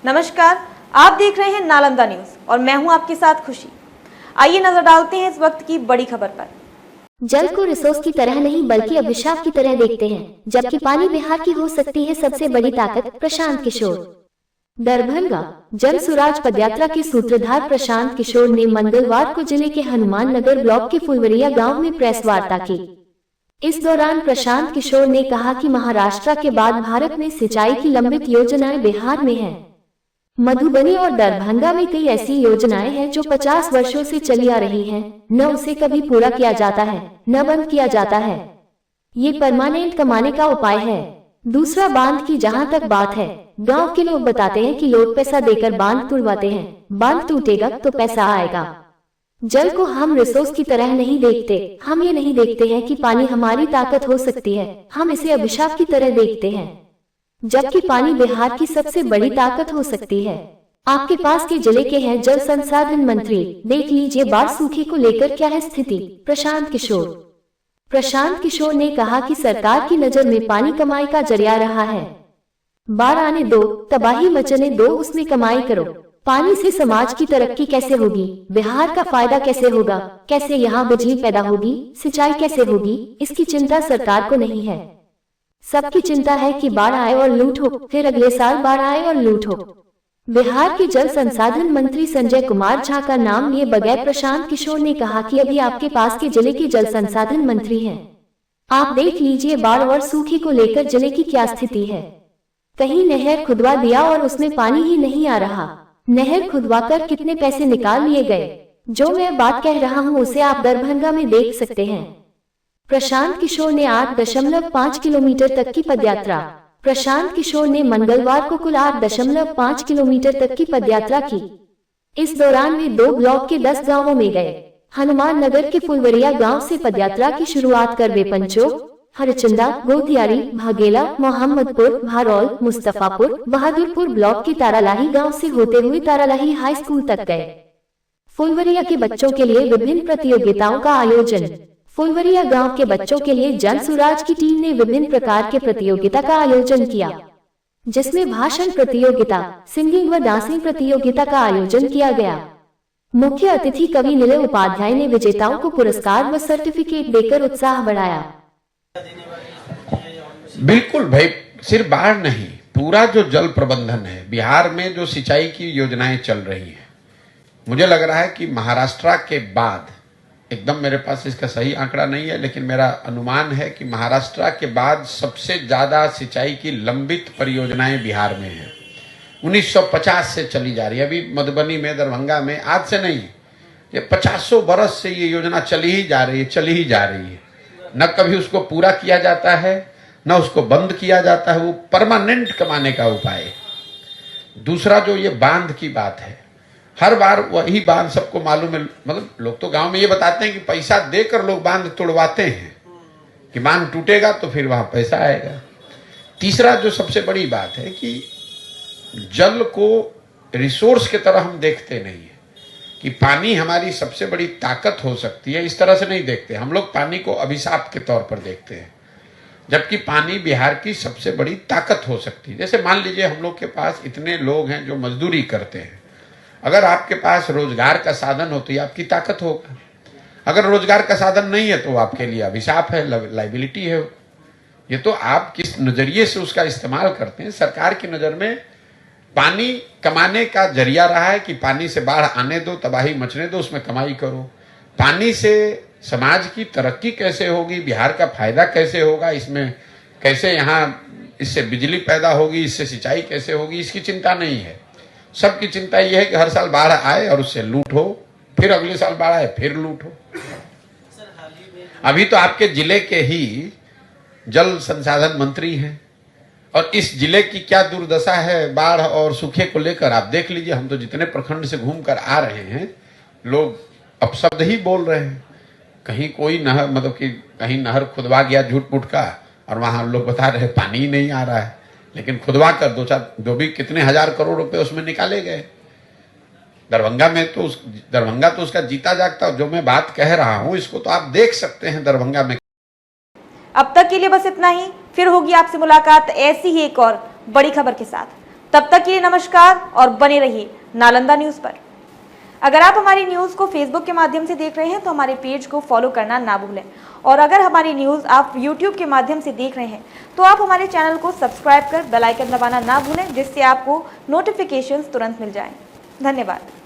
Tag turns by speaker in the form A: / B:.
A: नमस्कार, आप देख रहे हैं नालंदा न्यूज और मैं हूं आपके साथ खुशी। आइए नजर डालते हैं इस वक्त की बड़ी खबर पर।
B: जल को रिसोर्स की तरह नहीं बल्कि अभिशाप की तरह देखते हैं, जबकि पानी बिहार की हो सकती है सबसे बड़ी ताकत। प्रशांत किशोर। दरभंगा जल सुराज पदयात्रा के सूत्रधार प्रशांत किशोर ने मंगलवार को जिले के हनुमान नगर ब्लॉक के फुलवरिया गांव में प्रेस वार्ता की। इस दौरान प्रशांत किशोर ने कहा कि महाराष्ट्र के बाद भारत में सिंचाई की लंबित योजनाएं बिहार में हैं। मधुबनी और दरभंगा में कई ऐसी योजनाएं हैं जो 50 वर्षों से चली आ रही हैं, न उसे कभी पूरा किया जाता है न बंद किया जाता है। ये परमानेंट कमाने का उपाय है। दूसरा, बांध की जहां तक बात है, गांव के लोग बताते हैं कि लोग पैसा देकर बांध तुड़वाते हैं, बांध टूटेगा तो पैसा आएगा। जल को हम रिसोर्स की तरह नहीं देखते, हम ये नहीं देखते हैं कि पानी हमारी ताकत हो सकती है, हम इसे अभिशाप की तरह देखते हैं, जबकि पानी बिहार की सबसे बड़ी ताकत हो सकती है। आपके पास के जिले के हैं जल संसाधन मंत्री, देख लीजिए बाढ़ सूखे को लेकर क्या है स्थिति। प्रशांत किशोर ने कहा कि सरकार की नजर में पानी कमाई का जरिया रहा है। बाढ़ आने दो, तबाही मचने दो, उसमें कमाई करो। पानी से समाज की तरक्की कैसे होगी, बिहार का फायदा कैसे होगा, कैसे यहाँ बिजली पैदा होगी, सिंचाई कैसे होगी, इसकी चिंता सरकार को नहीं है। सबकी चिंता है कि बाढ़ आए और लूट हो, फिर अगले साल बाढ़ आए और लूट हो। बिहार के जल संसाधन मंत्री संजय कुमार झा का नाम लिए बगैर प्रशांत किशोर ने कहा कि अभी आपके पास के जिले के जल संसाधन मंत्री हैं। आप देख लीजिए बाढ़ और सूखे को लेकर जिले की क्या स्थिति है। कहीं नहर खुदवा दिया और उसमें पानी ही नहीं आ रहा। नहर खुदवाकर कितने पैसे निकाल लिए गए। जो मैं बात कह रहा हूँ उसे आप दरभंगा में देख सकते हैं। प्रशांत किशोर ने 8.5 किलोमीटर तक की पदयात्रा। प्रशांत किशोर ने मंगलवार को कुल 8.5 किलोमीटर तक की पदयात्रा की। इस दौरान वे 2 ब्लॉक के 10 गांवों में गए। हनुमान नगर के फुलवरिया गांव से पदयात्रा की शुरुआत कर वे पंचोक, हरचंदा, गोतियारी, भागेला, मोहम्मदपुर, भारौल, मुस्तफापुर, बहादुरपुर ब्लॉक के तारालाही गांव से होते हुए तारालाही हाई स्कूल तक गए। फुलवरिया के बच्चों के लिए विभिन्न प्रतियोगिताओं का आयोजन। फुलवरिया गांव के बच्चों के लिए जल सुराज की टीम ने विभिन्न प्रकार के प्रतियोगिता का आयोजन किया, जिसमें भाषण प्रतियोगिता, सिंगिंग व डांसिंग प्रतियोगिता का आयोजन किया गया। मुख्य अतिथि कवि निलय उपाध्याय ने विजेताओं को पुरस्कार व सर्टिफिकेट देकर उत्साह बढ़ाया।
C: बिल्कुल भाई, सिर्फ बाढ़ नहीं, पूरा जो जल प्रबंधन है बिहार में, जो सिंचाई की योजनाएं चल रही हैं, मुझे लग रहा है कि महाराष्ट्र के बाद, एकदम मेरे पास इसका सही आंकड़ा नहीं है, लेकिन मेरा अनुमान है कि महाराष्ट्र के बाद सबसे ज्यादा सिंचाई की लंबित परियोजनाएं बिहार में हैं। 1950 से चली जा रही है। अभी मधुबनी में, दरभंगा में आज से नहीं, ये 50 बरस से ये योजना चली ही जा रही है। न कभी उसको पूरा किया जाता है, न उसको बंद किया जाता है। वो परमानेंट कमाने का उपाय है। दूसरा, जो ये बांध की बात है, हर बार वही बांध सबको मालूम है। मतलब लोग तो गांव में ये बताते हैं कि पैसा देकर लोग बांध तोड़वाते हैं कि बांध टूटेगा तो फिर वहां पैसा आएगा। तीसरा, जो सबसे बड़ी बात है कि जल को रिसोर्स की तरह हम देखते नहीं है कि पानी हमारी सबसे बड़ी ताकत हो सकती है, इस तरह से नहीं देखते। हम लोग पानी को अभिशाप के तौर पर देखते हैं, जबकि पानी बिहार की सबसे बड़ी ताकत हो सकती है। जैसे मान लीजिए हम लोग के पास इतने लोग हैं जो मजदूरी करते हैं। अगर आपके पास रोजगार का साधन हो तो ये आपकी ताकत होगा। अगर रोजगार का साधन नहीं है तो आपके लिए अभिशाप है, लाइबिलिटी है। ये तो आप किस नजरिए से उसका इस्तेमाल करते हैं। सरकार की नजर में पानी कमाने का जरिया रहा है कि पानी से बाढ़ आने दो, तबाही मचने दो, उसमें कमाई करो। पानी से समाज की तरक्की कैसे होगी, बिहार का फायदा कैसे होगा, इसमें कैसे यहाँ इससे बिजली पैदा होगी, इससे सिंचाई कैसे होगी, इसकी चिंता नहीं है। सबकी चिंता यह है कि हर साल बाढ़ आए और उससे लूट हो, फिर अगले साल बाढ़ आए फिर लूट हो। अभी तो आपके जिले के ही जल संसाधन मंत्री हैं और इस जिले की क्या दुर्दशा है बाढ़ और सूखे को लेकर, आप देख लीजिए। हम तो जितने प्रखंड से घूमकर आ रहे हैं, लोग अपशब्द ही बोल रहे हैं। कहीं कोई नहर, मतलब कि कहीं नहर खुदवा गया झूठ मूठ का, और वहां लोग बता रहे पानी ही नहीं आ रहा है, लेकिन खुदवा कर जो भी कितने हजार करोड़ रुपए उसमें निकाले गए। दरभंगा तो उसका जीता जागता, जो मैं बात कह रहा हूं इसको तो आप देख सकते हैं दरभंगा में।
A: अब तक के लिए बस इतना ही, फिर होगी आपसे मुलाकात ऐसी ही एक और बड़ी खबर के साथ। तब तक के लिए नमस्कार और बने रहिए नालंदा न्यूज पर। अगर आप हमारी न्यूज को फेसबुक के माध्यम से देख रहे हैं तो हमारे पेज को फॉलो करना ना भूलें, और अगर हमारी न्यूज आप यूट्यूब के माध्यम से देख रहे हैं तो आप हमारे चैनल को सब्सक्राइब कर बेल आइकन दबाना ना भूलें, जिससे आपको नोटिफिकेशंस तुरंत मिल जाएं। धन्यवाद।